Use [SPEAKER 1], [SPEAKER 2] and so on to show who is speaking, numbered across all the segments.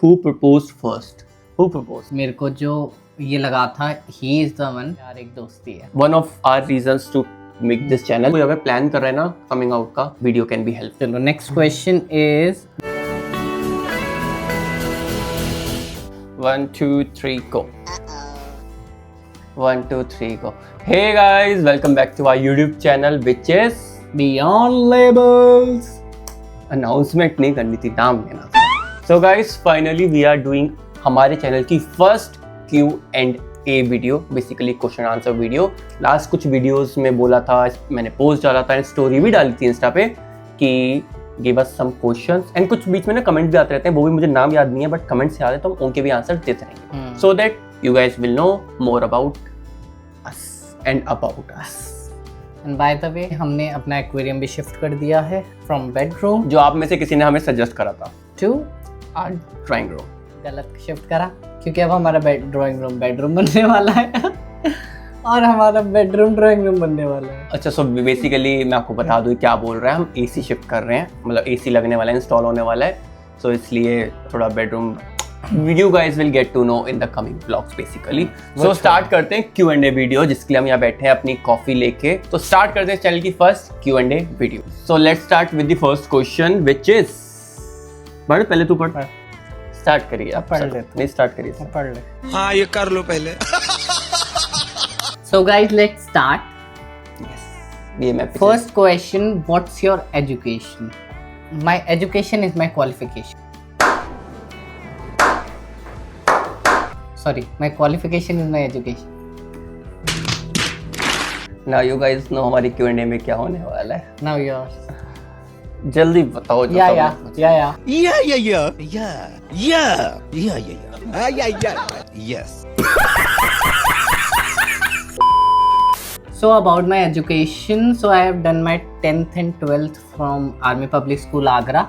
[SPEAKER 1] Who proposed first? Who proposed?
[SPEAKER 2] मेरे को जो ये लगा था he is the one, यार एक दोस्ती है.
[SPEAKER 1] One of our reasons to make this channel. कोई अगर प्लान कर रहा है ना कमिंग आउट का, वीडियो कैन बी हेल्प.
[SPEAKER 2] चलो next question is
[SPEAKER 1] 1 2 3 go. 1 2 3 go. Hey guys, welcome back to our YouTube channel which is
[SPEAKER 2] Beyond Labels.
[SPEAKER 1] Announcement नहीं करनी थी, नाम लेना था. So guys, finally we are doing हमारे चैनल की first Q&A video, basically question answer video. Last कुछ videos में बोला था, मैंने पोस्ट डाला था एंड स्टोरी भी डाली थी इंस्टा पे कि give us some questions, and कुछ बीच में ना कमेंट भी आते रहते हैं, वो भी मुझे नाम याद नहीं है बट कमेंट्स याद है, तो हम उनके भी आंसर देते रहेंगे so that you guys will know more about us and about us.
[SPEAKER 2] And by the way हमने अपना एक्वेरियम भी शिफ्ट कर दिया है फ्रॉम बेडरूम,
[SPEAKER 1] जो आप में से किसी ने हमें सजेस्ट करा था,
[SPEAKER 2] टू
[SPEAKER 1] आवर ड्राइंग रूम.
[SPEAKER 2] गलत शिफ्ट करा क्योंकि अब हमारा ड्राइंग रूम बेडरूम बनने वाला है और हमारा बेडरूम ड्राइंग रूम बनने वाला है.
[SPEAKER 1] अच्छा, सो बेसिकली मैं आपको बता दूं क्या बोल रहा है. हम एसी शिफ्ट कर रहे हैं, मतलब एसी लगने वाला है, इंस्टॉल होने वाला है, सो इसलिए थोड़ा bedroom you guys will get to know in the coming vlogs basically. So start करते हैं Q&A वीडियो, जिसके लिए हम यहाँ बैठे हैं अपनी कॉफी लेके. तो स्टार्ट करते हैं चैनल की first Q&A video. So let's start with the first question which is, पढ़ पहले तू पढ़. स्टार्ट करिए आप.
[SPEAKER 2] पढ़ ले.
[SPEAKER 1] नहीं स्टार्ट करिए.
[SPEAKER 2] पढ़ ले.
[SPEAKER 3] हाँ ये कर लो पहले.
[SPEAKER 2] So guys, let's start.
[SPEAKER 1] ये मैं
[SPEAKER 2] First question, what's your education? My education is my qualification. Sorry, my qualification is my education.
[SPEAKER 1] Now you guys know हमारी Q&A में क्या होने वाला है.
[SPEAKER 2] Now yours.
[SPEAKER 1] जल्दी बताओ.
[SPEAKER 3] Yes.
[SPEAKER 2] So about my education, so I have done my 10th and 12th from Army Public School Agra.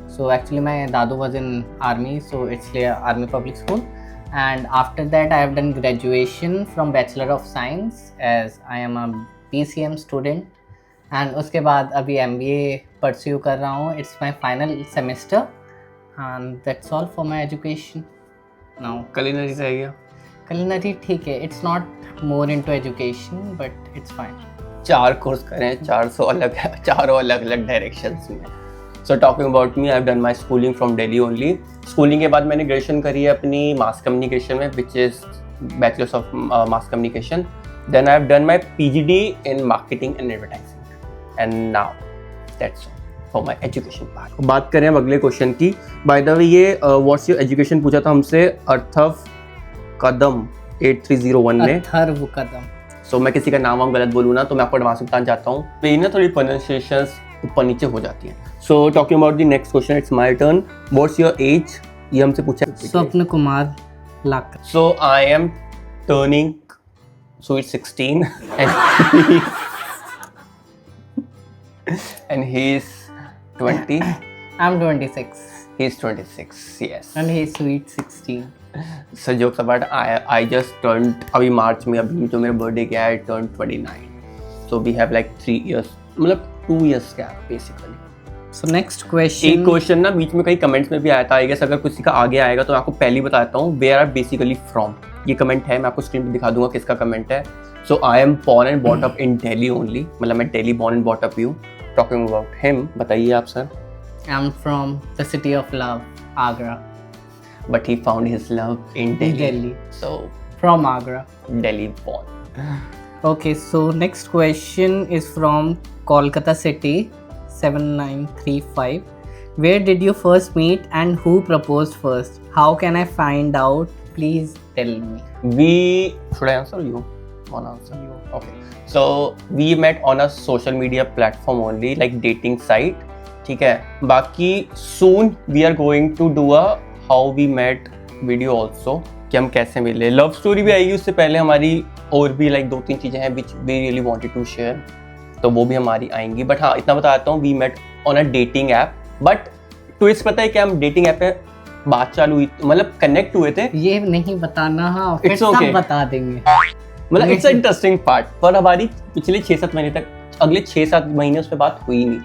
[SPEAKER 2] So actually my dadu was in army, so it's Army Public School. And after that I have done graduation from Bachelor of Science as I am a PCM student. And उसके बाद अभी MBA pursue कर रहा हूँ. It's my final semester and that's all for my education now.
[SPEAKER 1] culinary रह गया.
[SPEAKER 2] Culinary ठीक है, it's not more into education but it's fine.
[SPEAKER 1] 4 course करें, 400 अलग, चारों अलग अलग डायरेक्शंस में. So talking about me, I've done my schooling from Delhi only. Schooling के बाद मैंने ग्रेजुएशन करी है अपनी मास कम्युनिकेशन में, which is Bachelor's of Mass Communication. Then I've done my PGD in Marketing and Advertising. And now that's all for my education part. बात करें अब अगले क्वेश्चन की. By the way, ये what's your education पूछा था हमसे अर्थव कदम 8301 ने.
[SPEAKER 2] अथर्व कदम.
[SPEAKER 1] So मैं किसी का नाम वाम गलत बोलूँ ना तो मैं आपको एडवांस में बताना चाहता हूँ. मेरी ना थोड़ी प्रोनाउंसिएशंस ऊपर नीचे हो जाती है. So talking about the next question, it's my turn. What's your age? ये हमसे पूछा.
[SPEAKER 2] स्वप्न कुमार लाकर.
[SPEAKER 1] So I am turning sweet 16 and he is 20.
[SPEAKER 2] I'm 26.
[SPEAKER 1] He is 26. Yes.
[SPEAKER 2] And he is sweet 16.
[SPEAKER 1] So jokes apart, I just turned अभी मार्च में, अभी जो मेरा birthday गया है, I turned 29. So we have like 3 years, मतलब 2 years gap basically.
[SPEAKER 2] So next question.
[SPEAKER 1] एक question ना बीच में कई कमेंट्स में भी आया था, आई गेस अगर किसी का आगे आएगा तो मैं आपको पहले ही बताता हूँ. वेयर आर बेसिकली फ्रॉम, ये कमेंट है, मैं आपको स्क्रीन पे दिखा दूंगा किसका कमेंट है. So I am born and bought up in Delhi only, मतलब मैं Delhi born and bought up हूँ. टॉकिंग अबाउट हिम, बताइए आप sir.
[SPEAKER 2] I'm from the city of love, Agra.
[SPEAKER 1] But he found his love in Delhi.
[SPEAKER 2] Delhi.
[SPEAKER 1] So
[SPEAKER 2] From Agra.
[SPEAKER 1] Delhi born.
[SPEAKER 2] Okay, so next question is from Kolkata City 7935. Where did you first meet and who proposed first? How can I find out? Please tell me.
[SPEAKER 1] Should I answer you? One answer you. Okay. So we met on a social media platform only, like dating site. ठीक है. बाकी soon we are going to do a how we met video also, कि हम कैसे मिले. Love story भी आएगी उससे पहले हमारी, और भी like 2-3 चीज़ें हैं which we really wanted to share, तो वो भी हमारी आएंगी. बट हाँ इतना बताता हूँ, we met on a dating app. But twist पता है क्या, हम डेटिंग ऐप पे बात चालू हुई, मतलब कनेक्ट हुए थे.
[SPEAKER 2] ये नहीं बताना. हाँ फिर सब
[SPEAKER 1] okay.
[SPEAKER 2] बता देंगे,
[SPEAKER 1] मतलब इट्स इंटरेस्टिंग पार्ट. पर हमारी पिछले 6-7 महीने तक, अगले 6-7 महीने उस पर बात हुई नहीं.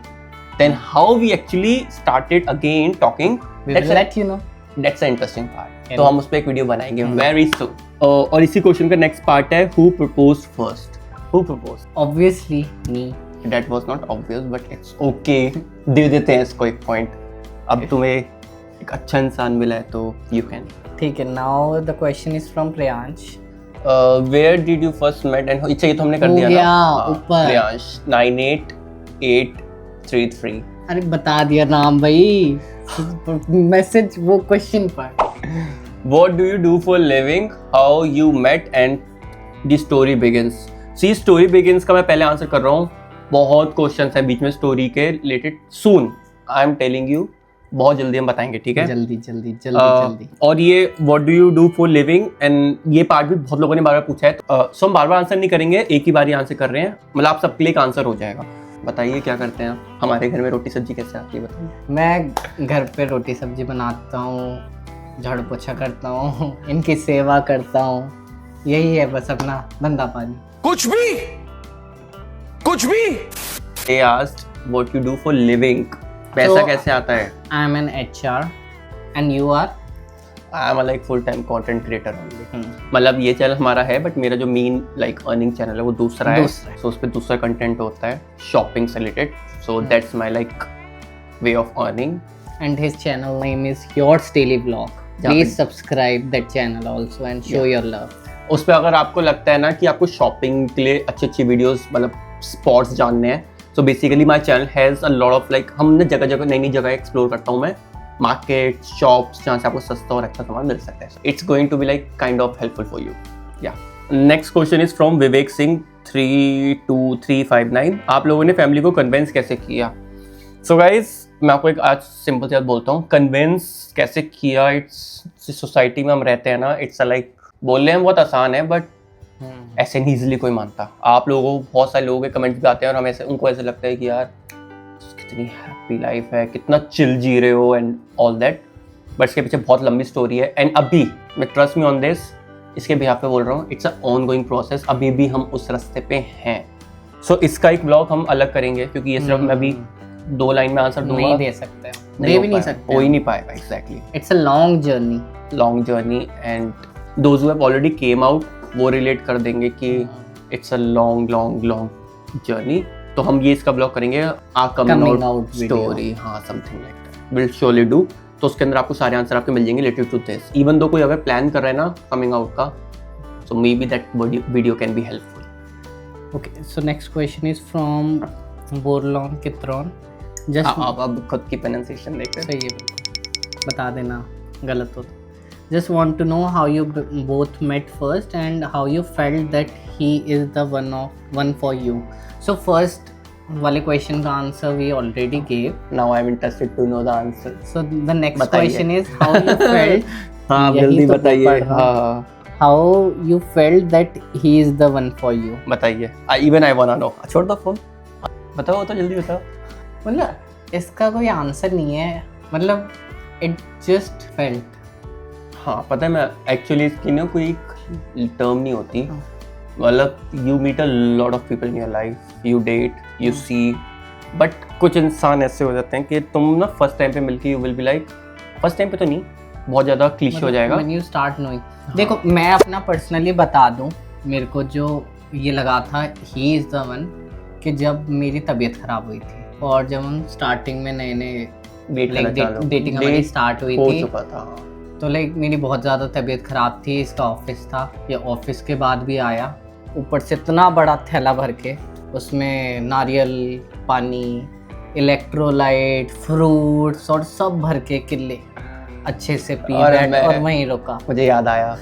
[SPEAKER 1] Then how we actually started again talking.
[SPEAKER 2] we will let you know.
[SPEAKER 1] That's a interesting part,
[SPEAKER 2] Yeah.
[SPEAKER 1] तो हम उस पर एक वीडियो बनाएंगे वेरी सून। और इसी क्वेश्चन का नेक्स्ट पार्ट है, who proposed first? Who proposed?
[SPEAKER 2] Obviously me.
[SPEAKER 1] That was not obvious but it's okay, दे देते हैं इसको एक पॉइंट। अब तुम्हें एक अच्छा इंसान मिला है तो यू कैन।
[SPEAKER 2] ठीक है, now the question is from Priyansh.
[SPEAKER 1] Where did you first met and चाहिए तो हमने कर
[SPEAKER 2] हो
[SPEAKER 1] दिया
[SPEAKER 2] गया,
[SPEAKER 1] ना। हाँ,
[SPEAKER 2] ऊपर।
[SPEAKER 1] प्रियांश 98833।
[SPEAKER 2] अरे बता दिया नाम भाई, मैसेज वो क्वेश्चन पर।
[SPEAKER 1] What do you do for living? How you met and the story begins. See, story begins का मैं पहले आंसर कर रहा हूँ। बहुत क्वेश्चंस हैं बीच में स्टोरी के related. Soon, I am telling you, बहुत जल्दी हम बताएंगे, ठीक है?
[SPEAKER 2] जल्दी जल्दी जल्दी जल्दी।
[SPEAKER 1] और ये what do you do for living and ये पार्ट भी बहुत लोगों ने बार बार पूछा है, सो हम बार बार आंसर नहीं करेंगे, एक ही बार आंसर कर रहे हैं, मतलब आप सबके लिए एक आंसर हो जाएगा। बताइए क्या करते हैं आप? हमारे घर में रोटी सब्जी कैसे आती है बताइए।
[SPEAKER 2] मैं घर पे रोटी सब्जी बनाता हूँ, झाड़ू पोछा करता हूँ, इनकी सेवा करता हूँ, यही है बस अपना धंधा पानी।
[SPEAKER 3] कुछ भी
[SPEAKER 1] They asked what you do for living. पैसा
[SPEAKER 2] So,
[SPEAKER 1] कैसे आता है?
[SPEAKER 2] I am an HR and you are?
[SPEAKER 1] I am a like full time content creator only. मतलब ये चैनल हमारा है बट मेरा जो मेन लाइक अर्निंग चैनल है वो दूसरा है,
[SPEAKER 2] दूसरा है।
[SPEAKER 1] सो उस पर दूसरा कंटेंट होता है शॉपिंग से related, so that's my like way of earning.
[SPEAKER 2] And his channel name is Yours Daily Vlog.
[SPEAKER 1] जहाँ
[SPEAKER 2] Please
[SPEAKER 1] पे-
[SPEAKER 2] subscribe that channel also and show your love.
[SPEAKER 1] उस पर अगर आपको लगता है ना कि आपको शॉपिंग के लिए अच्छी अच्छी वीडियोस मतलब स्पॉट्स जानने हैं, so basically my channel has a lot of like, हमने जगह जगह नई नई जगह एक्सप्लोर करता हूँ मैं, मार्केट शॉप्स जहाँ से आपको सस्ता और अच्छा सामान मिल सकता है। It's going to be like kind of helpful for you. या next question is from Vivek Singh 32359। आप लोगों ने फैमिली को कन्विंस कैसे किया? सो गाइज मैं आपको एक आज सिंपल सी बात बोलता हूँ, कन्विंस कैसे किया। इट्स सोसाइटी में हम रहते हैं ना, इट्स लाइक बोलने में बहुत आसान है बट ऐसे नहीं इजीली कोई मानता। आप लोगों को बहुत सारे लोगों के कमेंट्स भी आते हैं और हमें उनको ऐसे लगता है कि यार कितनी हैप्पी लाइफ है, कितना चिल जी रहे हो एंड ऑल दैट, बट इसके पीछे बहुत लंबी स्टोरी है। एंड अभी मैं ट्रस्ट मी ऑन दिस, इसके बिहाफ पे बोल रहा हूँ, it's a on going process, अभी भी हम उस रास्ते पे हैं। सो इसका एक ब्लॉग हम अलग करेंगे क्योंकि ये सिर्फ मैं अभी 2 लाइन में आंसर दूंगा
[SPEAKER 2] नहीं दे सकते,
[SPEAKER 1] नहीं
[SPEAKER 2] दे
[SPEAKER 1] हो
[SPEAKER 2] भी नहीं
[SPEAKER 1] पाएगा,
[SPEAKER 2] सकते,
[SPEAKER 1] हो ही नहीं पाएगा। Exactly,
[SPEAKER 2] it's a long journey.
[SPEAKER 1] Long journey and those who have already came out वो रिलेट कर देंगे कि it's a long long long journey. तो हम ये इसका ब्लॉग करेंगे
[SPEAKER 2] Coming out video.
[SPEAKER 1] स्टोरी, हाँ something like that, will surely do. तो उसके अंदर आपको सारे आंसर आपके मिल जाएंगे related to this. Even though कोई अगर प्लान कर रहा है ना कमिंग आउट का, so may be that video can be helpful.
[SPEAKER 2] Okay, so next question is from बोरलॉन कित्रोन। जस्ट
[SPEAKER 1] अब खुद की प्रोनाउंसिएशन देखते हैं।
[SPEAKER 2] सही है, बिल्कुल बता देना गलत हो तो। Just want to know how you both met first and how you felt that he is the one for you. So first वाले question का answer we already gave.
[SPEAKER 1] Now I am interested to know the answer.
[SPEAKER 2] So the next
[SPEAKER 1] बताइए।
[SPEAKER 2] question is how you felt.
[SPEAKER 1] हाँ
[SPEAKER 2] यही
[SPEAKER 1] जल्दी
[SPEAKER 2] तो
[SPEAKER 1] बताइए।
[SPEAKER 2] पढ़ रहा हूँ।
[SPEAKER 1] हाँ
[SPEAKER 2] How you felt that he is the one for you.
[SPEAKER 1] बताइए। Even I wanna know. छोड़ दो फोन, बताओ तो जल्दी बताओ।
[SPEAKER 2] मतलब इसका कोई आंसर नहीं है, मतलब it just felt.
[SPEAKER 1] हाँ पता है, मैं एक्चुअली इसकी ना कोई टर्म नहीं होती, मतलब you meet a lot of people in your life, you date, you see, but कुछ इंसान ऐसे हो जाते हैं कि तुम ना फर्स्ट टाइम पे मिलके you will be like, first time पे तो नहीं, बहुत ज़्यादा क्लीशे हो जाएगा।
[SPEAKER 2] When you start knowing. देखो मैं अपना पर्सनली बता दूं, मेरे को जो ये लगा था ही इज़ द वन, कि जब मेरी तबीयत खराब हुई थी और जब हम स्टार्टिंग में नए नए डेटिंग हमारी स्टार्ट हुई
[SPEAKER 1] हो
[SPEAKER 2] थी,
[SPEAKER 1] चुका था,
[SPEAKER 2] तो लाइक मेरी बहुत ज़्यादा तबीयत ख़राब थी, इसका ऑफिस था, ये ऑफिस के बाद भी आया, ऊपर से इतना बड़ा थैला भर के, उसमें नारियल पानी, इलेक्ट्रोलाइट, फ्रूट्स और सब भर के किले अच्छे से पी और वहीं रुका।
[SPEAKER 1] मुझे याद आया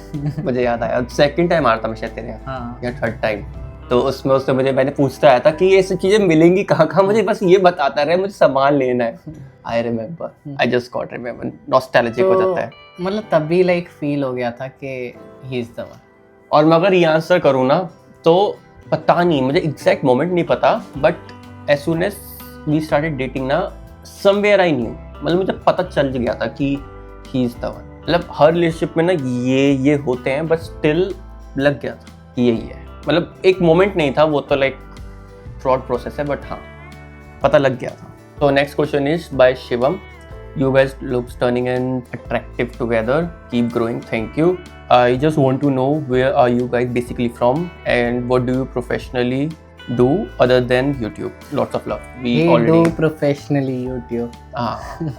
[SPEAKER 1] सेकंड टाइम आ रहा था मैं शायद तेरे यहाँ,
[SPEAKER 2] हाँ
[SPEAKER 1] या थर्ड टाइम, तो उसमें उससे मैंने पूछता आया था कि ये सब चीज़ें मिलेंगी कहाँ, मुझे बस ये बताता रहे, मुझे सामान लेना है। I remember, I just got remember, nostalgic हो जाता है।
[SPEAKER 2] मतलब तभी लाइक फील हो गया था कि ही इज द वन।
[SPEAKER 1] और मैं अगर ये आंसर करूँ ना तो पता नहीं, मुझे एग्जैक्ट मोमेंट नहीं पता, but as soon as we started dating ना, समवेयर आई न्यू, मतलब मुझे पता चल गया था कि ही इज द वन। मतलब हर रिलेशनशिप में ना ये होते हैं, बट स्टिल लग गया था कि यही है। मतलब एक मोमेंट नहीं था वो, तो लाइक थ्रू आउट प्रोसेस है, बट हाँ पता लग गया था। तो next question is by Shivam You guys look stunning and attractive together. Keep growing. Thank you. I just want to know where are you guys basically from and what do you professionally do other than YouTube? Lots of love. We already
[SPEAKER 2] do professionally YouTube.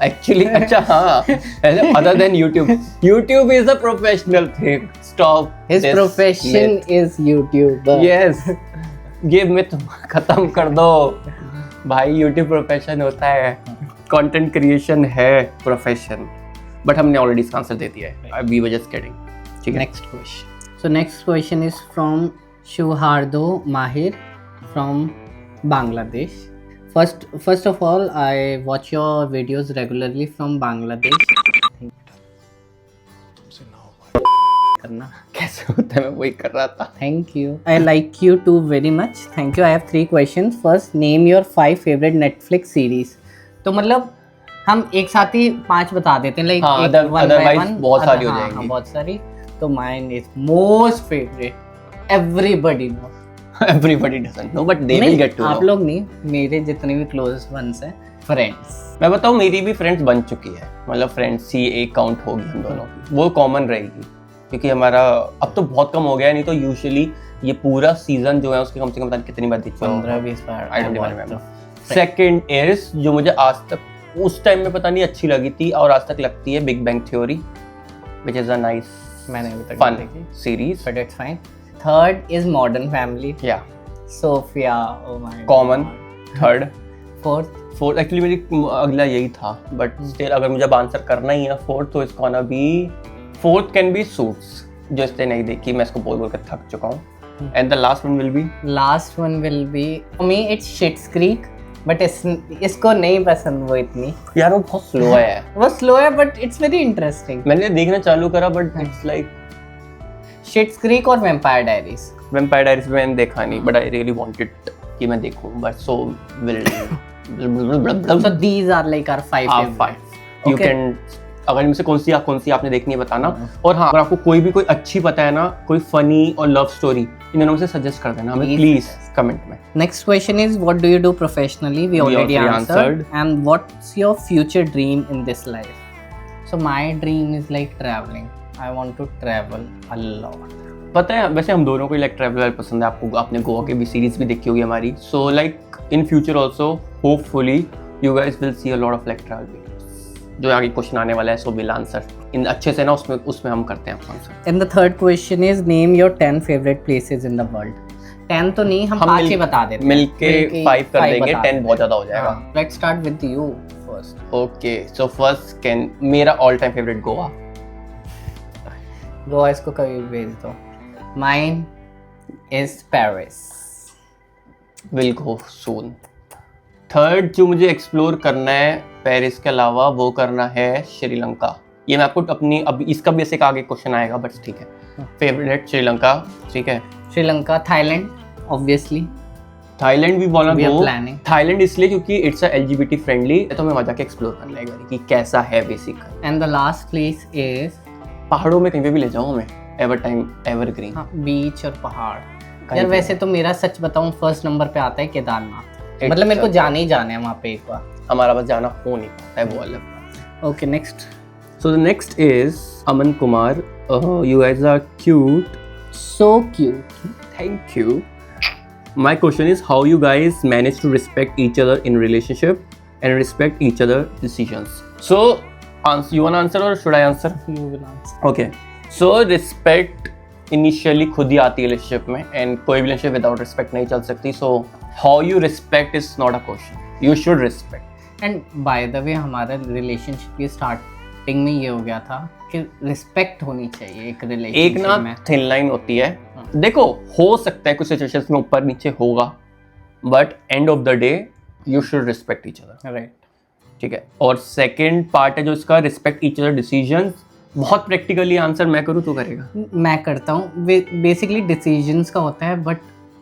[SPEAKER 1] Actually अच्छा हाँ other than YouTube. YouTube is a professional thing. Stop.
[SPEAKER 2] His
[SPEAKER 1] this
[SPEAKER 2] profession
[SPEAKER 1] myth.
[SPEAKER 2] is YouTuber.
[SPEAKER 1] Yes. ये myth खत्म कर दो भाई. YouTube profession होता है, content creation है प्रोफेशन. बट हमने ऑलरेडी इसका आंसर दे दिया है. We were just kidding. ठीक है.
[SPEAKER 2] Next question. So next question is from Shuhardo Mahir from Bangladesh. First of all, I watch your videos regularly from Bangladesh. करना
[SPEAKER 1] कैसे होता है, मैं वही कर रहा था.
[SPEAKER 2] Thank you. I like you too very much. Thank you. I have 3 questions. First, name your 5 favorite Netflix series. तो मतलब हम एक साथ ही 5 बता देते हैं, like
[SPEAKER 1] हाँ,
[SPEAKER 2] एक one by
[SPEAKER 1] otherwise
[SPEAKER 2] one.
[SPEAKER 1] बहुत सारी हो
[SPEAKER 2] हाँ,
[SPEAKER 1] जाएंगी.
[SPEAKER 2] हाँ, बहुत सारी. तो mine is most favorite. Everybody knows.
[SPEAKER 1] Everybody doesn't know, but they will
[SPEAKER 2] नहीं,
[SPEAKER 1] get to
[SPEAKER 2] आप
[SPEAKER 1] know.
[SPEAKER 2] लोग नहीं, मेरे जितने भी क्लोजेस्ट वंस हैं, फ्रेंड्स.
[SPEAKER 1] मैं बताऊँ, मेरी भी फ्रेंड्स बन चुकी है. मतलब फ्रेंड्स ही एक काउंट होगी हम दोनों की. वो कॉमन रहेगी क्योंकि हमारा अब तो बहुत कम हो गया है. नहीं तो यूजुअली ये पूरा सीजन जो है उसकी कम से कम पता नहीं कितनी बार दिखी
[SPEAKER 2] 15-20 बार.
[SPEAKER 1] I don't remember. Second is जो मुझे आज तक उस टाइम में पता नहीं अच्छी लगी थी और आज तक लगती है, big bang theory, which is a nice
[SPEAKER 2] मैंने अभी तक
[SPEAKER 1] फन
[SPEAKER 2] नहीं देखी,
[SPEAKER 1] series.
[SPEAKER 2] but it's fine. Third is Modern Family.
[SPEAKER 1] या
[SPEAKER 2] Sophia, oh my
[SPEAKER 1] common.
[SPEAKER 2] God.
[SPEAKER 1] Third.
[SPEAKER 2] Fourth,
[SPEAKER 1] actually मेरी अगला यही था, बट स्टिल अगर मुझे अब आंसर करना ही है फोर्थ तो इसका ना भी फोर्थ कैन बी सूट्स, जो इसने नहीं देखी. मैं इसको बोल बोल कर थक चुका हूँ. And the last one will be
[SPEAKER 2] last one will be for me it's Schitt's Creek, but इसको नहीं पसंद वो इतनी.
[SPEAKER 1] यार वो बहुत स्लो है.
[SPEAKER 2] वो slow है but it's very interesting.
[SPEAKER 1] मैंने देखना चालू करा but it's like
[SPEAKER 2] Schitt's Creek और Vampire Diaries.
[SPEAKER 1] वैम्पायर डायरीज में मैंने देखा नहीं, बट आई रियली वांटेड कि मैं देखूं, but so will
[SPEAKER 2] So these are like our 5 favorites.
[SPEAKER 1] You
[SPEAKER 2] Okay.
[SPEAKER 1] Can. अगर इनमें से कौन सी आपने देखनी है बताना. और हाँ, अगर आपको कोई भी कोई अच्छी पता है ना, कोई फनी और लव स्टोरी, इन दोनों में से सजेस्ट कर देना हमें
[SPEAKER 2] Please
[SPEAKER 1] प्लीज कमेंट में.
[SPEAKER 2] Next question is what do you do professionally? We already answered. And what's your future dream in this life? So my dream is like traveling. I want to travel a lot.
[SPEAKER 1] पता है वैसे हम दोनों को like travel पसंद है. आपको आपने गोवा की भी सीरीज भी देखी होगी हमारी. So like in future also hopefully you guys will see a lot of like travel videos. जो आगे क्वेश्चन आने वाला है सो विल आंसर इन अच्छे से ना, उसमें हम करते हैं answer.
[SPEAKER 2] And the third question is name your 10 favorite places in the world. 10 तो नहीं, हम 5 ही बता देते हैं.
[SPEAKER 1] मिलके 5 कर देंगे. 10 बहुत ज्यादा हो जाएगा.
[SPEAKER 2] हाँ, let's start with you first.
[SPEAKER 1] Okay so first can मेरा all time favourite Goa.
[SPEAKER 2] Goa इसको कभी भेज दो. Mine is Paris.
[SPEAKER 1] Will go soon. Third जो मुझे एक्सप्लोर करना है पेरिस के अलावा वो करना है श्रीलंका. ये मैं आपको अपनी अब इसका भी ऐसे आगे क्वेश्चन आएगा बट ठीक है. फेवरेट श्रीलंका. ठीक है.
[SPEAKER 2] Sri Lanka, Thailand obviously.
[SPEAKER 1] थाईलैंड भी बोलना
[SPEAKER 2] We are
[SPEAKER 1] दो.
[SPEAKER 2] planning.
[SPEAKER 1] थाईलैंड इसलिए क्योंकि इट्स अ LGBT फ्रेंडली, तो मैं वहाँ जाके एक्सप्लोर करना है एक बार कि कैसा है basic.
[SPEAKER 2] And the last place is
[SPEAKER 1] पहाड़ों में कहीं पे भी ले जाऊँ हमें. Ever time evergreen.
[SPEAKER 2] बीच और पहाड़.
[SPEAKER 1] कहीं
[SPEAKER 2] यार
[SPEAKER 1] पे
[SPEAKER 2] वैसे तो मेरा सच बताऊं फर्स्ट नंबर पे आता है केदारनाथ.
[SPEAKER 1] It's
[SPEAKER 2] मतलब मेरे को
[SPEAKER 1] a-
[SPEAKER 2] जाना ही जाना है वहाँ पे एक बार.
[SPEAKER 1] हमारा बस जाना हो नहीं पाता है वो अलग.
[SPEAKER 2] Okay next.
[SPEAKER 1] So the next is Aman Kumar. You guys are cute.
[SPEAKER 2] So cute.
[SPEAKER 1] Thank you. My question is how you guys manage to respect each other in relationship and respect each other decisions. So, you want to answer or should I answer?
[SPEAKER 2] You will answer.
[SPEAKER 1] Okay. So respect initially खुद ही आती है relationship में, and कोई भी relationship without respect नहीं चल सकती. So how you respect is not a question. You should respect.
[SPEAKER 2] And by the वे हमारा रिलेशनशिप की स्टार्टिंग में ये हो गया था कि रिस्पेक्ट होनी चाहिए एक
[SPEAKER 1] एक
[SPEAKER 2] रिलेशनशिप
[SPEAKER 1] ना
[SPEAKER 2] में.
[SPEAKER 1] थिन लाइन होती है. देखो हो सकता है कुछ सिचुएशंस में ऊपर नीचे होगा, but end of the day you should respect each other.
[SPEAKER 2] Right.
[SPEAKER 1] ठीक है. और सेकंड पार्ट है जो इसका रिस्पेक्ट ईच अदर डिसीजंस. बहुत प्रैक्टिकली आंसर मैं करूँ तो करेगा.
[SPEAKER 2] मैं करता हूँ. बेसिकली डिसीजंस का होता है, बट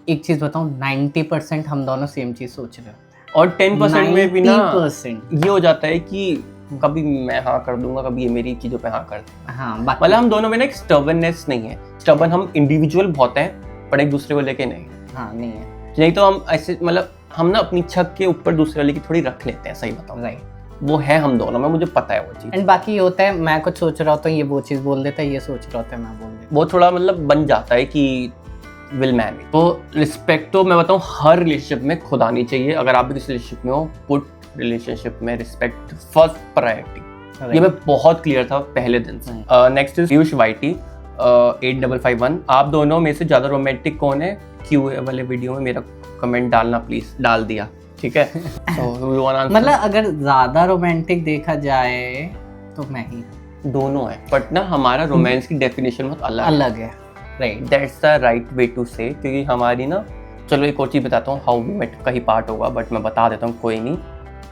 [SPEAKER 2] एक चीज़ बताऊँ 90% हम दोनों सेम चीज़ सोच रहे होते हैं.
[SPEAKER 1] और 10% में भी ना
[SPEAKER 2] 90%.
[SPEAKER 1] ये हो जाता है कि कभी मैं हाँ कर दूंगा, कभी ये मेरी चीज़ों पे हाँ कर देगा.
[SPEAKER 2] हाँ बाकी
[SPEAKER 1] मतलब हम दोनों में ना एक स्टबर्ननेस नहीं है. स्टबर्न हम इंडिविजुअल बहुत हैं पर एक दूसरे को लेके नहीं.
[SPEAKER 2] हाँ नहीं है.
[SPEAKER 1] नहीं तो हम ऐसे मतलब हम ना अपनी छत के ऊपर दूसरे वाले की थोड़ी रख लेते हैं. सही बताऊँ.
[SPEAKER 2] राइट.
[SPEAKER 1] वो है हम दोनों में, मुझे पता है वो चीज़।
[SPEAKER 2] एंड बाकी ये होता है, मैं कुछ सोच रहा होता हूँ ये वो चीज़ बोल देता है, ये सोच रहा होता है मैं बोल देता
[SPEAKER 1] वो थोड़ा मतलब बन जाता है कि विल मैनेज। तो रिस्पेक्ट तो मैं बताऊँ हर रिलेशनशिप में खुद आनी चाहिए। अगर आप भी किसी रिलेशनशिप में हो, पुट रिलेशनशिप में रिस्पेक्ट फर्स्ट प्रायोरिटी।
[SPEAKER 2] हूँ।
[SPEAKER 1] ये मैं बहुत क्लियर था पहले दिन से। Next is Piyush YT 8551। आप दोनों में से ज़्यादा रोमांटिक कौन है? क्यूए वाले वीडियो में मेरा कमेंट डालना प्लीज। डाल दिया, ठीक है।
[SPEAKER 2] मतलब अगर ज्यादा रोमांटिक देखा जाए तो मैं ही
[SPEAKER 1] दोनों है, बट ना हमारा रोमांस की डेफिनेशन बहुत अलग
[SPEAKER 2] है, right.
[SPEAKER 1] That's the right way to say, क्योंकि हमारी ना, चलो एक और चीज़ बताता हूँ, हाउ वी मेट का ही पार्ट होगा बट मैं बता देता हूँ, कोई नहीं।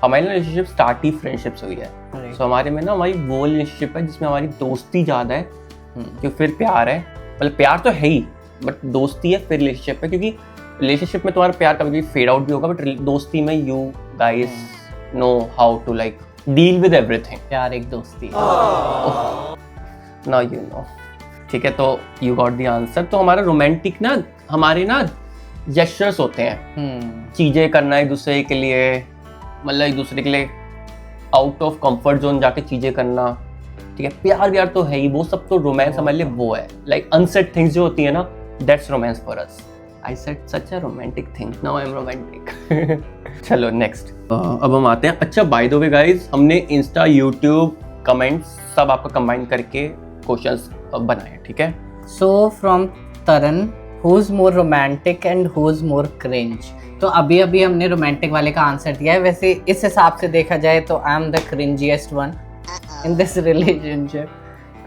[SPEAKER 1] हमारी रिलेशनशिप स्टार्ट ही फ्रेंडशिप से हुई है। सो हमारे में ना हमारी वो रिलेशनशिप है जिसमें हमारी दोस्ती ज़्यादा है, जो फिर प्यार है। मतलब प्यार तो है ही, बट दोस्ती है फिर रिलेशनशिप है, क्योंकि रिलेशनशिप में तुम्हारा प्यार कभी कभी फेड आउट भी होगा, बट दोस्ती में you guys know how to like deal with everything.
[SPEAKER 2] प्यार एक दोस्ती है।
[SPEAKER 1] नाउ यू नो, ठीक है। तो यू गॉट द आंसर। तो हमारा रोमांटिक ना, हमारे ना जेस्चर्स होते हैं, चीज़ें करना एक दूसरे के लिए, मतलब एक दूसरे के लिए आउट ऑफ कंफर्ट जोन जाके चीज़ें करना, ठीक है। प्यार व्यार तो है ही, वो सब तो रोमांस हमारे लिए वो है, लाइक अनसेड थिंग्स जो होती है ना, that's romance for us. I said such a romantic thing, now I am romantic. चलो नेक्स्ट, अब हम आते हैं। अच्छा बाय द वे गाइस, हमने इंस्टा, यूट्यूब, कमेंट्स सब आपका कंबाइन करके क्वेश्चंस बनाए, ठीक है।
[SPEAKER 2] So from Taran, who is more romantic and who is more cringe? तो अभी अभी हमने रोमांटिक वाले का आंसर दिया है। वैसे इस हिसाब से देखा जाए तो I am the cringiest one in this relationship,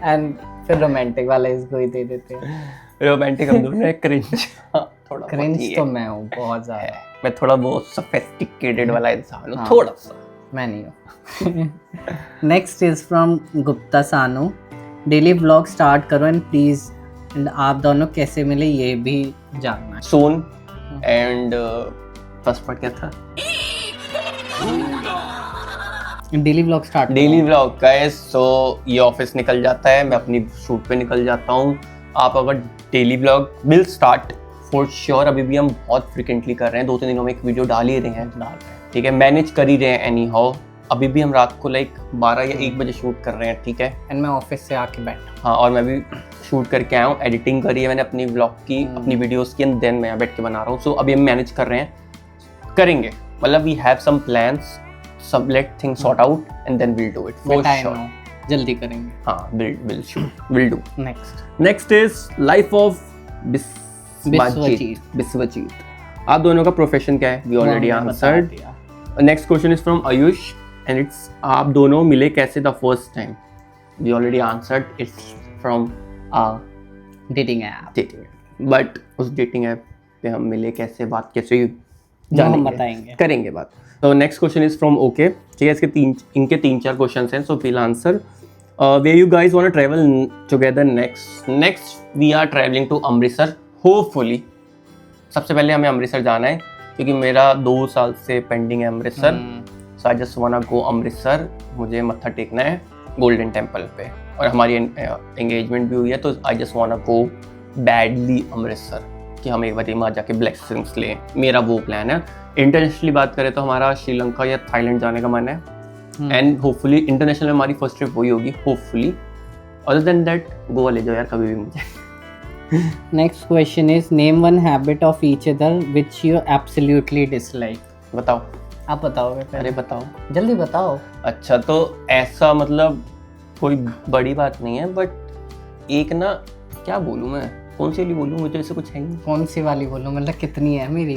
[SPEAKER 2] and फिर रोमांटिक वाला इसको ही दे देते हैं।
[SPEAKER 1] रोमांटिक हम दोनों हैं, क्रिंज थोड़ा
[SPEAKER 2] क्रिंज तो मैं हूँ बहुत ज़्यादा।
[SPEAKER 1] मैं थोड़ा वो सोफिस्टिकेटेड वाला इंसान हूँ, थोड़ा सा।
[SPEAKER 2] मैं नहीं हूँ। नेक्स्ट इज फ्रॉम गुप्ता सानू, डेली व्लॉग स्टार्ट करो एंड प्लीज, एंड आप दोनों कैसे मिले ये भी जानना है।
[SPEAKER 1] सोन एंड फर्स्ट पार्ट क्या था?
[SPEAKER 2] Daily vlog start,
[SPEAKER 1] daily vlog guys. So ये ऑफिस निकल जाता है, मैं अपनी शूट पे निकल जाता हूँ। आप अगर daily vlog will start for sure, अभी भी हम बहुत फ्रिक्वेंटली कर रहे हैं, 2-3 दिनों में एक वीडियो डाल ही रहे हैं, ठीक है। मैनेज कर ही रहे हैं एनी हाउ। अभी भी हम रात को लाइक 12 या 1 बजे शूट कर रहे हैं, ठीक है।
[SPEAKER 2] एंड मैं ऑफिस से आके बैठा।
[SPEAKER 1] हाँ, और मैं भी शूट करके आया हूँ, एडिटिंग करी है मैंने अपनी व्लॉग की, अपनी वीडियोस की, एंड देन मैं यहाँ बैठ के बना रहा हूँ। सो अभी हम मैनेज कर रहे हैं, करेंगे, मतलब वी हैव सम प्लान्स, सब let things sort out and then will do it for sure.
[SPEAKER 2] जल्दी करेंगे।
[SPEAKER 1] हाँ, will shoot, will do.
[SPEAKER 2] Next
[SPEAKER 1] is life of Biswajit. आप दोनों का प्रोफेशन क्या है? We already answered. Next question is from Ayush and it's, आप दोनों मिले कैसे the first time? We already answered, it's from
[SPEAKER 2] dating app.
[SPEAKER 1] But उस डेटिंग ऐप पे हम मिले कैसे, बात कैसे
[SPEAKER 2] हम बताएंगे,
[SPEAKER 1] करेंगे बात। तो next question is from okay, ठीक है। इनके 3-4 क्वेश्चन हैं, so will answer. Where you guys want to travel together next? We are traveling to Amritsar, hopefully। सबसे पहले हमें अमृतसर जाना है, क्योंकि मेरा 2 साल से पेंडिंग है Amritsar. So I just want go Amritsar. मुझे मत्था टेकना है गोल्डन टेम्पल पे, और हमारी एंगेजमेंट भी हुई है, तो आई जस्ट वांट गो बैडली अमृतसर, कि हम एक बार वहाँ जाके ब्लेसिंग्स लें। मेरा वो प्लान है। इंटरनेशनली बात करें तो हमारा श्रीलंका या थाईलैंड जाने का मन है, एंड होपफुली इंटरनेशनल में हमारी फर्स्ट ट्रिप वही होगी, hopefully. Other than that Goa ले जाओ यार कभी भी मुझे।
[SPEAKER 2] Next question is, name one habit of each other which you absolutely dislike.
[SPEAKER 1] बताओ।
[SPEAKER 2] आप बताओगे पहले?
[SPEAKER 1] अरे बताओ,
[SPEAKER 2] जल्दी बताओ।
[SPEAKER 1] अच्छा, तो ऐसा मतलब कोई बड़ी बात नहीं है, बट एक ना, क्या बोलूँ मैं, कौन सी वाली बोलूँ, मुझे ऐसे कुछ है नहीं।
[SPEAKER 2] कौन सी वाली बोलूँ, मतलब कितनी है मेरी?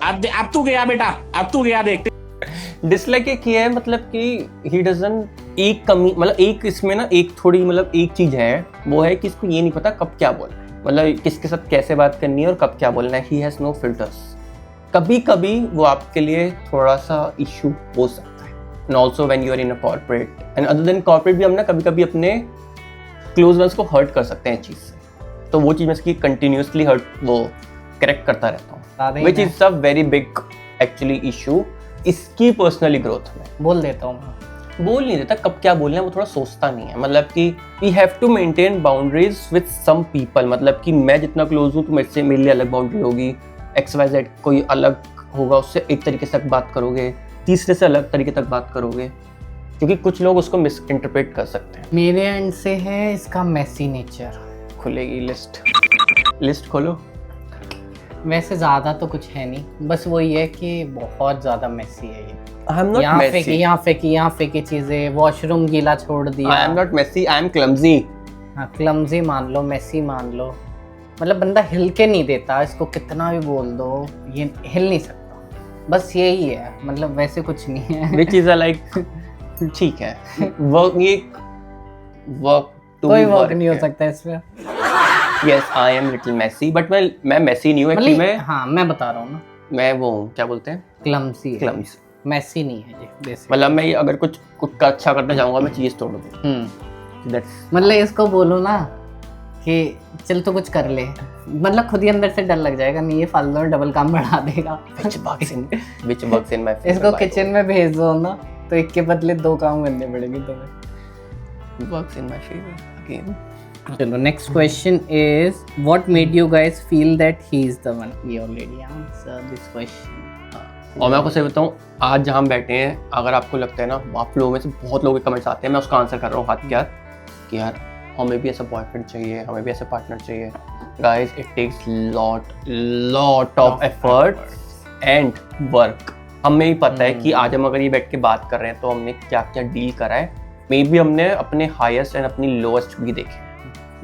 [SPEAKER 4] अब तू गया बेटा, अब तू गया, देखते।
[SPEAKER 1] डिसलाइक एक ही है, मतलब कि ही डजंट, एक कमी, मतलब एक इसमें ना, एक थोड़ी, मतलब एक चीज है, वो है कि इसको ये नहीं पता कब क्या बोलना है, मतलब किसके साथ कैसे बात करनी है और कब क्या बोलना है। He has no filters. कभी कभी वो आपके लिए थोड़ा सा इशू हो सकता है, and also when you are in a corporate, and other than corporate भी हम ना कभी कभी अपने क्लोज वंस को हर्ट कर सकते हैं चीज से, तो वो चीज मैं इसकी कंटिन्यूसली हर्ट वो करेक्ट करता रहता हूँ, which is a very big actually issue इसकी पर्सनली ग्रोथ में।
[SPEAKER 2] बोल देता हूँ,
[SPEAKER 1] बोल नहीं देता कब क्या बोलना है, वो थोड़ा सोचता नहीं है, मतलब कि we have to maintain boundaries with some people, मतलब कि मैं जितना क्लोज हूँ तो मेरे से, मेरे लिए अलग बाउंड्री होगी, XYZ कोई अलग होगा, उससे एक तरीके से बात करोगे, तीसरे से अलग तरीके तक बात करोगे, क्योंकि कुछ लोग उसको मिस इंटरप्रेट कर सकते हैं।
[SPEAKER 2] मेरे एंड से है इसका मेसी नेचर।
[SPEAKER 1] खुलेगी लिस्ट खोलो।
[SPEAKER 2] वैसे ज़्यादा तो कुछ है नहीं, बस वही है कि बहुत ज़्यादा मेसी है ये।
[SPEAKER 1] आई एम नॉट
[SPEAKER 2] यहाँ
[SPEAKER 1] मेसी,
[SPEAKER 2] फेंकी यहाँ फेंकी चीज़ें, वॉशरूम गीला छोड़ दिया।
[SPEAKER 1] I am not messy, I am clumsy.
[SPEAKER 2] हाँ, क्लमजी मान लो, मेसी मान लो, मतलब बंदा हिल के नहीं देता, इसको कितना भी बोल दो ये हिल नहीं सकता, बस यही है, मतलब वैसे कुछ नहीं है।
[SPEAKER 1] विच इज लाइक ठीक है, वर्क
[SPEAKER 2] कोई वर्क नहीं हो सकता इसमें।
[SPEAKER 1] Yes I am little messy, but मैं मेसी नहीं हूँ एक्चुअली। मैं
[SPEAKER 2] हाँ मैं बता रहा हूँ ना,
[SPEAKER 1] मैं वो हूँ, क्या बोलते हैं,
[SPEAKER 2] क्लमजी।
[SPEAKER 1] क्लम्स।
[SPEAKER 2] मेसी नहीं है ये बेसिक।
[SPEAKER 1] मतलब मैं अगर कुछ का अच्छा करना चाहूंगा मैं चीज तोड़ दूँ। दैट्स
[SPEAKER 2] मतलब इसको बोलो ना कि चल तो कुछ कर ले, मतलब खुद ही अंदर से डर लग जाएगा, नहीं ये फालतू में डबल काम बढ़ा देगा।
[SPEAKER 1] which works in my favor,
[SPEAKER 2] इसको
[SPEAKER 1] by
[SPEAKER 2] किचन में भेज दो ना तो एक के बदले 2 काम करने पड़ेंगे तुम्हें।
[SPEAKER 1] works in my favor again.
[SPEAKER 2] चलो next question is what made you guys feel that he is the one. We already answer this question.
[SPEAKER 1] और मैं आपको सही बताऊं, आज जहाँ हम बैठे हैं, अगर आपको लगता है ना, आप लोगों में से बहुत लोगों के कमेंट्स आते हैं, मैं उसका आंसर कर रहा हूँ हाथ के हाथ कि यार हमें भी ऐसा बॉयफ्रेंड चाहिए, हमें भी ऐसा पार्टनर चाहिए। Guys it takes lot of effort and work. हमें ही पता है कि आज हम अगर ये बैठ के बात कर रहे हैं तो हमने क्या क्या डील करा है। मे बी हमने अपने हाईएस्ट एंड अपनी लोएस्ट भी देखे,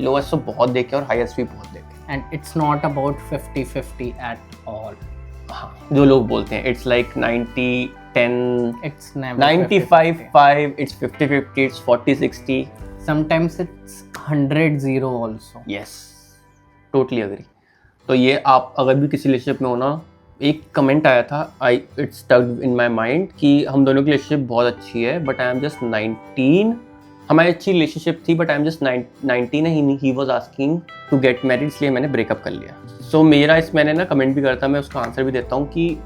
[SPEAKER 1] लोएस्ट तो बहुत देखे और हाईएस्ट भी बहुत देखे।
[SPEAKER 2] And it's not about 50-50 at all.
[SPEAKER 1] हाँ, जो लोग बोलते हैं it's like 90-10,
[SPEAKER 2] it's never
[SPEAKER 1] 95-5, it's 50-50, it's 40-60,
[SPEAKER 2] sometimes it's 100-0 also.
[SPEAKER 1] Yes totally agree. तो ये आप अगर भी किसी रिलेशनशिप में हो ना, एक कमेंट आया था, it stuck in my mind कि हम दोनों की रिलेशनशिप बहुत अच्छी है बट आई एम जस्ट 19। हमारी अच्छी रिलेशनशिप थी but I am just 19 and he was asking to get married, इसलिए मैंने ब्रेकअप कर लिया। सो मेरा इस मैंने ना कमेंट भी करता, मैं उसका आंसर भी देता हूँ कि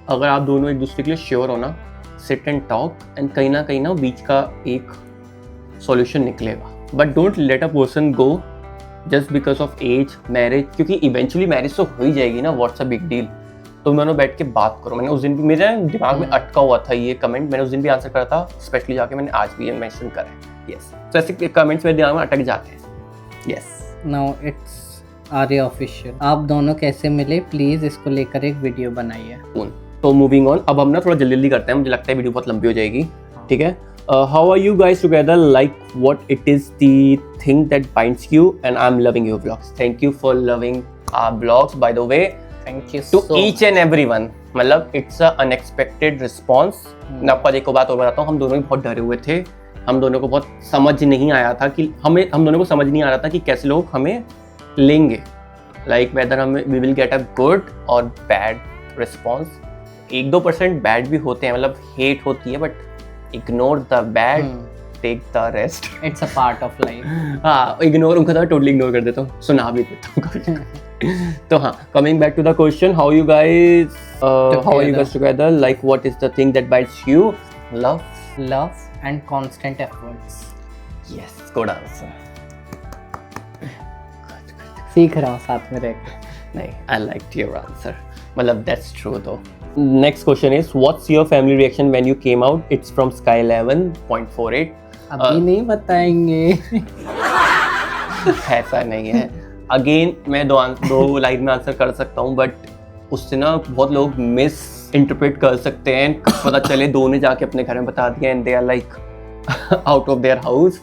[SPEAKER 1] अगर आप दोनों एक दूसरे के लिए श्योर हो ना, सिट एंड टॉक एंड कहीं ना बीच का एक सॉल्यूशन निकलेगा। But don't let a person go just because of age, marriage, क्योंकि इवेंचुअली मैरिज तो हो ही जाएगी ना, व्हाट्स अ बिग डील। तो मैंने बैठ के बात करो। मैंने उस दिन भी मेरे दिमाग में अटका हुआ था ये कमेंट, मैंने उस दिन भी आंसर करा था, स्पेशली जाके मैंने आज भी ये मेंशन करा है। यस, तो ऐसे कमेंट्स मेरे दिमाग में अटक जाते हैं। Yes,
[SPEAKER 2] now it's Arya official. आप दोनों कैसे मिले, प्लीज इसको लेकर एक वीडियो बनाइए।
[SPEAKER 1] तो मूविंग ऑन, अब हम ना थोड़ा जल्दी करते हैं, मुझे लगता है वीडियो बहुत लंबी हो जाएगी। ठीक है, how are you guys together, like what it is the thing that binds you, and I'm loving your vlogs. Thank you for loving our vlogs, by the way.
[SPEAKER 2] Thank you
[SPEAKER 1] To each and everyone, मतलब it's a unexpected response. मैं आपको आज एक बात और बताता हूँ, हम दोनों भी बहुत डरे हुए थे, हम दोनों को बहुत समझ नहीं आया था कि हम दोनों को समझ नहीं आ रहा था कि कैसे लोग हमें लेंगे, like whether हमें we will get a good or bad response. 1-2% bad भी होते हैं, मतलब हेट होती है, but ignore the bad, take the rest,
[SPEAKER 2] it's a part of life.
[SPEAKER 1] हाँ, इग्नोर उनका तो टोटली इग्नोर कर देता हूँ, सुना भी देता हूँ कभी। तो हाँ, coming back to the question, how you guys together, like what is the thing that bites you? Love
[SPEAKER 2] and constant efforts.
[SPEAKER 1] Yes, good answer.
[SPEAKER 2] सीख रहा हूँ साथ में रहकर।
[SPEAKER 1] नहीं, आई लाइक योर आंसर, मतलब that's true though. Next question is, what's your family reaction when you came out? It's from Sky 11.48.
[SPEAKER 2] अभी नहीं बताएंगे।
[SPEAKER 1] ऐसा नहीं है। अगेन मैं दो लाइन में आंसर कर सकता हूँ, बट उससे ना बहुत लोग मिस इंटरप्रेट कर सकते हैं, पता चले दो ने जाके अपने घर में बता दिया and they are like out of their house.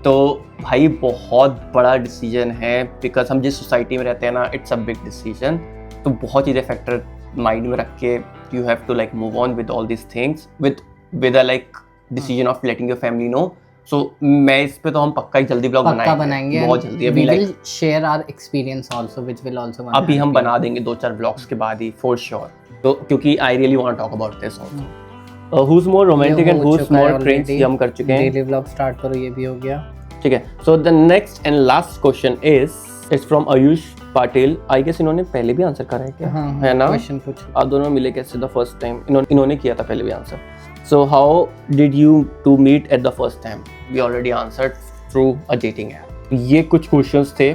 [SPEAKER 1] तो भाई बहुत बड़ा डिसीजन है, बिकॉज हम जिस सोसाइटी में रहते हैं ना, इट्स अ बिग डिसीजन। तो बहुत चीज़ें फैक्टर माइंड में रख के you have to like move on with all this things with a like decision of letting your family know. So मैं इस पे तो हम पक्का ही जल्दी ब्लॉग बनाएंगे, बहुत जल्दी। अभी like
[SPEAKER 2] share our experience also which will also
[SPEAKER 1] अभी हम बना देंगे 2-4 ब्लॉग्स के बाद ही फॉर श्योर। तो क्योंकि I really want to talk about this also. Who's more romantic and who's more cringe, ये हम कर चुके हैं।
[SPEAKER 2] डेली ब्लॉग स्टार्ट करो, ये भी हो गया।
[SPEAKER 1] ठीक है, so the next and last question is from Ayush Patil. I guess इन्होंने पहले भी आंसर करा है क्या? है ना?
[SPEAKER 2] क्वेश्चन पूछो।
[SPEAKER 1] आप दोनों मिले कैसे द फर्स्ट टाइम? इन्होंने किया था पहले भी answer. So how did you two meet at the first time? We already answered through a dating app. ये कुछ क्वेश्चंस थे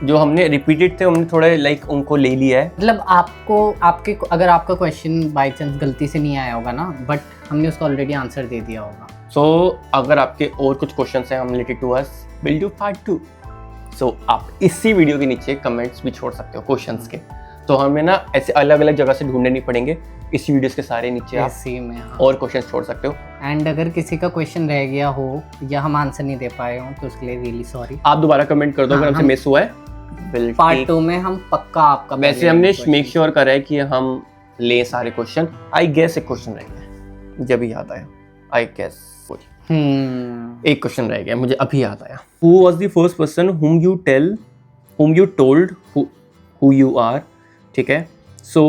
[SPEAKER 1] जो हमने रिपीटेड थे, हमने थोड़े लाइक उनको ले लिया है।
[SPEAKER 2] मतलब अगर आपका क्वेश्चन बाय चांस गलती से नहीं आया होगा ना, बट हमने उसका ऑलरेडी आंसर दे दिया होगा।
[SPEAKER 1] सो अगर आपके और कुछ क्वेश्चन हैं related to us, will do part 2। So आप इसी वीडियो के नीचे कमेंट्स भी छोड़ सकते हो क्वेश्चंस के, तो हमें ना ऐसे अलग अलग जगह से ढूंढने नहीं पड़ेंगे, इसी वीडियोस के सारे नीचे आप
[SPEAKER 2] इसी में हाँ।
[SPEAKER 1] और क्वेश्चंस छोड़ सकते हो।
[SPEAKER 2] एंड अगर किसी का क्वेश्चन रह गया हो या हम आंसर नहीं दे पाए हो तो उसके लिए रियली सॉरी।
[SPEAKER 1] आप दोबारा कमेंट कर दो अगर
[SPEAKER 2] हाँ,
[SPEAKER 1] हमसे
[SPEAKER 2] हम-
[SPEAKER 1] मिस हुआ है। We'll
[SPEAKER 2] पार्ट
[SPEAKER 1] take-
[SPEAKER 2] 2 में हम पक्का आपका
[SPEAKER 1] वैसे हमने मेक श्योर करा है कि हम ले सारे क्वेश्चन। आई गेस एक क्वेश्चन रह गया, जब याद आया। आई गेस एक क्वेश्चन रह गया, मुझे अभी याद आया। Who was the first person whom you told who you are? ठीक है, सो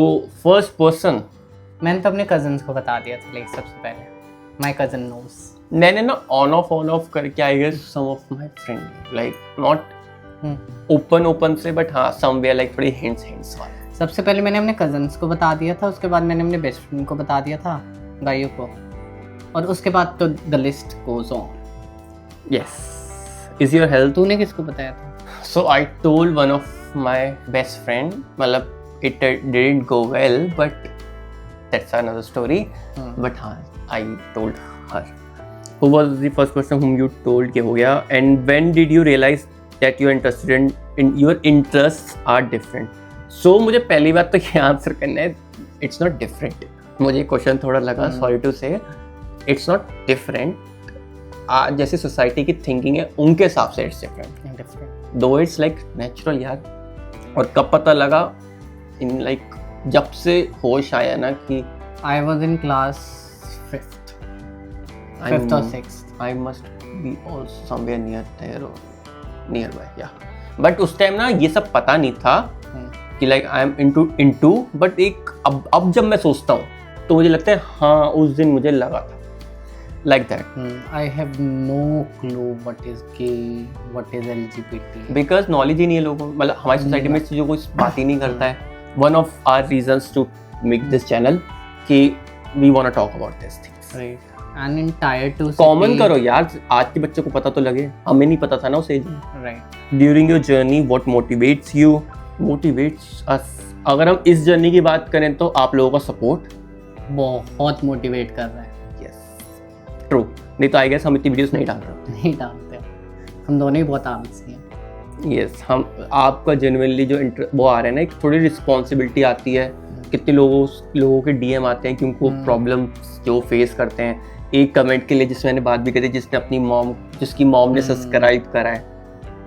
[SPEAKER 1] फर्स्ट पर्सन
[SPEAKER 2] मैंने तो अपने कजन्स को बता दिया था लाइक सबसे पहले, माय कजन नोस।
[SPEAKER 1] मैंने ना ऑन ऑफ करके I guess some of my friend, like not open से, बट हाँ समवेयर लाइक थोड़ी हिंट्स वाले।
[SPEAKER 2] सबसे पहले मैंने अपने कजन्स को बता दिया था, उसके बाद मैंने अपने बेस्ट फ्रेंड को बता दिया था, भाइयों को, और उसके बाद तो the list goes on.
[SPEAKER 1] Yes, is your health.
[SPEAKER 2] तूने किसको बताया था?
[SPEAKER 1] So I told one of my best friend, मतलब it didn't go well, but that's another story. But हाँ, I told her. Who was the first person whom you told के हो गया? And when did you realize that your your interests are different? So मुझे पहली बात तो ये answer करना है, it's not different. मुझे क्वेश्चन थोड़ा लगा, sorry to say, it's not different. आज जैसे सोसाइटी की थिंकिंग है उनके हिसाब से इट्स डिफरेंट, दो इट्स लाइक नेचुरल यार। और कब पता लगा, इन लाइक जब से होश आया ना कि
[SPEAKER 2] I was in class 5th or 6th।
[SPEAKER 1] I must be also somewhere near there और नियर बाय, या बट उस टाइम ना ये सब पता नहीं था कि like I am into but एक अब जब मैं सोचता हूँ तो मुझे लगता है हाँ उस दिन मुझे लगा था like that.
[SPEAKER 2] I have no clue what is gay, what is LGBT.
[SPEAKER 1] Because knowledge ही नहीं है लोगों, मतलब हमारी सोसाइटी में जो कोई बात ही नहीं करता है। One of our reasons to make this channel कि we wanna talk about these things.
[SPEAKER 2] Right. And in tier 2
[SPEAKER 1] Common करो यार, आज के बच्चे को पता तो लगे, हमें नहीं पता था ना उस एज में।
[SPEAKER 2] Right.
[SPEAKER 1] During your journey, what motivates you? Motivates us. अगर हम इस जर्नी की बात करें तो आप लोगों का सपोर्ट
[SPEAKER 2] बहुत मोटिवेट कर रहा है।
[SPEAKER 1] ट्रू, नहीं तो आई गेस हम इतनी वीडियोस नहीं डाल रहे।
[SPEAKER 2] नहीं डालते, हम दोनों ही बहुत आलसी हैं।
[SPEAKER 1] यस, हम आपका जेन्युइनली जो वो आ रहा है ना, एक थोड़ी रिस्पॉन्सिबिलिटी आती है। कितने लोगों के डीएम आते हैं कि उनको प्रॉब्लम जो फेस करते हैं। एक कमेंट के लिए जिसमें मैंने बात भी करी, जिसकी मॉम ने सब्सक्राइब करा है,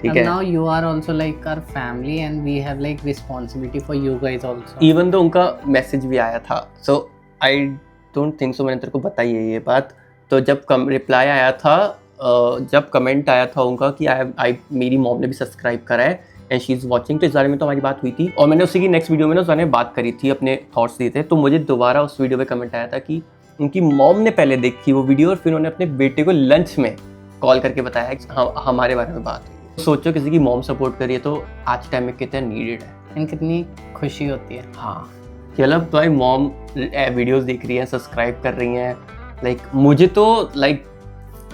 [SPEAKER 1] ठीक है।
[SPEAKER 2] Now you are also like our family and we have like responsibility for you guys also.
[SPEAKER 1] Even तो उनका मैसेज भी आया था, सो आई डोंट थिंक सो, मैंने तेरे को बताई है ये बात। तो जब रिप्लाई आया था, जब कमेंट आया था उनका कि मेरी मॉम ने भी सब्सक्राइब करा है एंड शी इज़ वॉचिंग, तो इस बारे में तो हमारी बात हुई थी और मैंने उसी की नेक्स्ट वीडियो में ना उस बारे में बात करी थी, अपने थॉट्स दिए थे। तो मुझे दोबारा उस वीडियो पे कमेंट आया था कि उनकी मॉम ने पहले देखी वो वीडियो और फिर उन्होंने अपने बेटे को लंच में कॉल करके बताया कि हमारे बारे में बात हुई। सोचो किसी की मॉम सपोर्ट करिए तो आज टाइम में कितना नीडेड है
[SPEAKER 2] एंड कितनी खुशी होती है।
[SPEAKER 1] हाँ, मतलब भाई मॉम वीडियोस देख रही है, सब्सक्राइब कर रही हैं, लाइक मुझे तो लाइक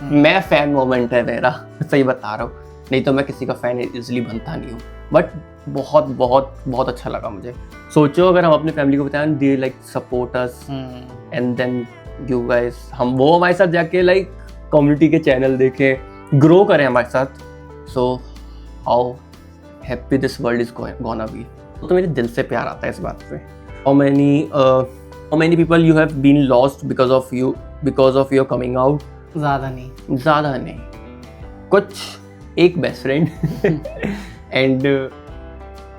[SPEAKER 1] मैं फैन मोमेंट है मेरा, सही बता रहा हूँ, नहीं तो मैं किसी का फैन इजीली बनता नहीं हूँ। बट बहुत बहुत बहुत अच्छा लगा मुझे। सोचो अगर हम अपने फैमिली को बताएं, they like support us and then you guys, वो हमारे साथ जाके लाइक कम्युनिटी के चैनल देखें, ग्रो करें हमारे साथ। So how happy this world is gonna be. तो मेरे दिल से प्यार आता है इस बात पे। How many people you have been lost because of your coming out?
[SPEAKER 2] ज़्यादा नहीं,
[SPEAKER 1] कुछ एक बेस्ट फ्रेंड एंड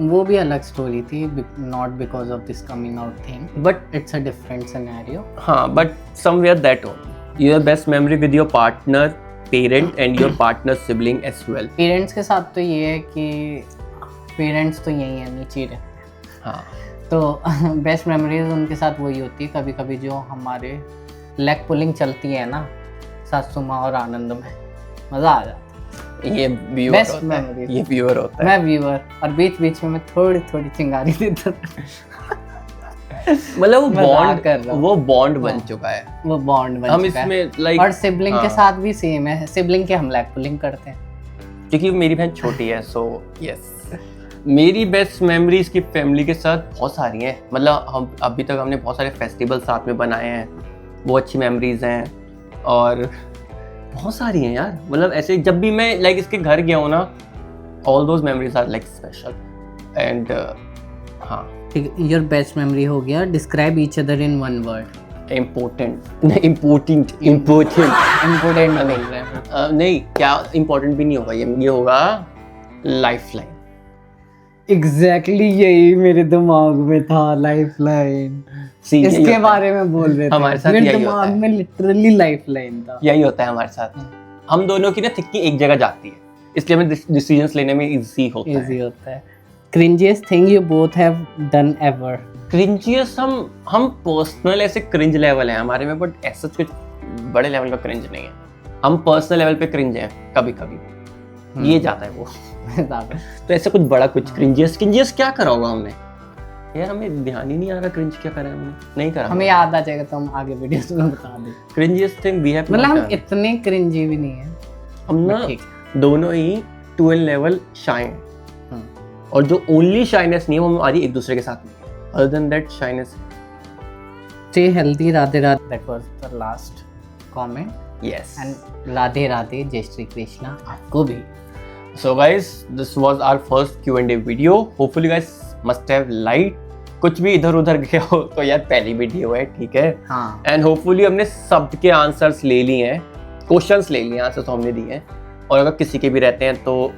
[SPEAKER 2] वो भी अलग स्टोरी थी, not because of this coming out thing,
[SPEAKER 1] but
[SPEAKER 2] it's a different scenario.
[SPEAKER 1] हाँ, but somewhere that only your best memory with your partner, parent and your partner sibling as well.
[SPEAKER 2] Parents के साथ तो ये है कि parents तो यही है, नीचे रहते हैं।
[SPEAKER 1] हाँ,
[SPEAKER 2] तो बेस्ट मेमोरीज उनके साथ वही होती है। कभी कभी जो हमारे लेग पुलिंग चलती है ना सासू माँ और आनंद में, मज़ा आ जाता
[SPEAKER 1] ये व्यूअर
[SPEAKER 2] Best
[SPEAKER 1] होता है,
[SPEAKER 2] memories.
[SPEAKER 1] ये व्यूअर होता
[SPEAKER 2] है।
[SPEAKER 1] है।
[SPEAKER 2] मैं व्यूअर और बीच बीच में मैं थोड़ी थोड़ी चिंगारी देता था।
[SPEAKER 1] मतलब वो
[SPEAKER 2] मजाक कर रहा हूँ।
[SPEAKER 1] वो बॉन्ड बन चुका है।
[SPEAKER 2] वो बॉन्ड बन
[SPEAKER 1] हम
[SPEAKER 2] चुका है।
[SPEAKER 1] इसमें लाइक
[SPEAKER 2] और सिबलिंग के
[SPEAKER 1] हाँ।
[SPEAKER 2] साथ भी सेम है, सिबलिंग के हम लेग पुलिंग करते हैं।
[SPEAKER 1] क्योंकि मेरी बहन छोटी है, सो यस। मेरी बेस्ट मेमोरीज की फैमिली के साथ बहुत सारी हैं। मतलब हम अभी तक हमने बहुत सारे फेस्टिवल साथ में बनाए हैं, वो अच्छी मेमोरीज हैं। और बहुत सारी हैं यार, मतलब ऐसे जब भी मैं लाइक इसके घर गया हूँ ना, all those memories are like special and हाँ।
[SPEAKER 2] ठीक है, योर बेस्ट मेमोरी हो गया, describe each other in one word.
[SPEAKER 1] Important
[SPEAKER 2] important बोल रहे हैं।
[SPEAKER 1] नहीं, क्या इम्पोर्टेंट भी नहीं होगा, ये होगा लाइफ लाइन।
[SPEAKER 2] एग्जैक्टली यही मेरे दिमाग में था, लाइफ लाइन। इसके बारे में बोल रहे थे,
[SPEAKER 1] हमारे साथ
[SPEAKER 2] मेरे
[SPEAKER 1] यही
[SPEAKER 2] दिमाग
[SPEAKER 1] होता है।
[SPEAKER 2] में लिटरली लाइफ लाइन था।
[SPEAKER 1] यही होता है हमारे साथ, हम दोनों की ना थिंकिंग एक जगह जाती है, इसलिए हमें डिसीजंस लेने में इजी होता है।
[SPEAKER 2] Cringiest thing you both have done ever.
[SPEAKER 1] Cringiest हम पर्सनल ऐसे क्रिंज लेवल है हमारे में, बट ऐसा कुछ बड़े लेवल का क्रिंज नहीं है। हम पर्सनल लेवल पे क्रिंज हैं कभी कभी, ये जाता है वो। तो ऐसा कुछ बड़ा कुछ क्रिंजियस क्या करा होगा हमने यार, हमें ध्यान ही नहीं आ रहा क्रिंज क्या करा है हमने, नहीं करा।
[SPEAKER 2] हमें याद आ जाएगा तो हम आगे वीडियोस में बता दें।
[SPEAKER 1] क्रिंजियस थिंग वी हैव,
[SPEAKER 2] मतलब हम इतने क्रिंजी भी नहीं है,
[SPEAKER 1] हम ना
[SPEAKER 2] ठीक।
[SPEAKER 1] दोनों ही 12 लेवल शाइन, और जो ओनली शाइनेस नहीं है वो हमारी एक दूसरे के साथ नहीं है, other than that shyness.
[SPEAKER 2] Stay healthy, Radhe Radhe. That was the last comment.
[SPEAKER 1] Yes.
[SPEAKER 2] And Radhe Radhe, Jai Shri Krishna आपको भी.
[SPEAKER 1] So guys, this was our first Q&A video. Hopefully guys must have liked. कुछ भी इधर उधर गया हो तो यार पहली वीडियो है, ठीक है।
[SPEAKER 2] हाँ।
[SPEAKER 1] एंड होपफुली हमने सबके आंसर्स ले लिए हैं, क्वेश्चंस ले लिए, आंसर्स हमने दिए हैं, और अगर किसी के भी रहते हैं तो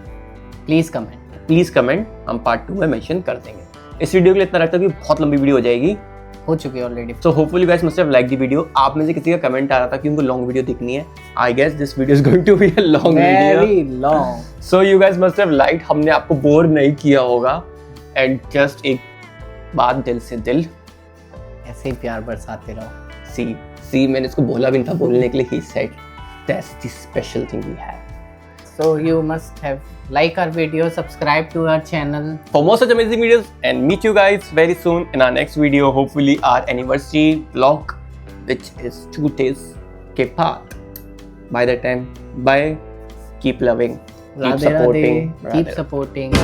[SPEAKER 2] प्लीज कमेंट,
[SPEAKER 1] हम पार्ट 2 में मेंशन कर देंगे। इस वीडियो के लिए इतना रखता हूँ कि बहुत लंबी वीडियो हो जाएगी,
[SPEAKER 2] हो चुकी है already.
[SPEAKER 1] So hopefully guys must have like the video. आप में से किसी का कमेंट आ रहा था कि उनको लॉन्ग वीडियो दिखनी है, I guess this video is going to be a long video,
[SPEAKER 2] very long.
[SPEAKER 1] So you guys must have like, हमने आपको बोर नहीं किया होगा। एंड जस्ट एक बात दिल से दिल,
[SPEAKER 2] ऐसे ही प्यार बरसाते रहो।
[SPEAKER 1] सी मैंने इसको बोला भी नहीं था बोलने के लिए, he said that's the special thing we have.
[SPEAKER 2] So you must have like our video, subscribe to our channel.
[SPEAKER 1] For more such amazing videos, and meet you guys very soon in our next video, hopefully our anniversary vlog, which is 2 days ke baad. By that time, bye, keep loving, keep
[SPEAKER 2] Radhe
[SPEAKER 1] supporting,
[SPEAKER 2] Radhe, keep supporting.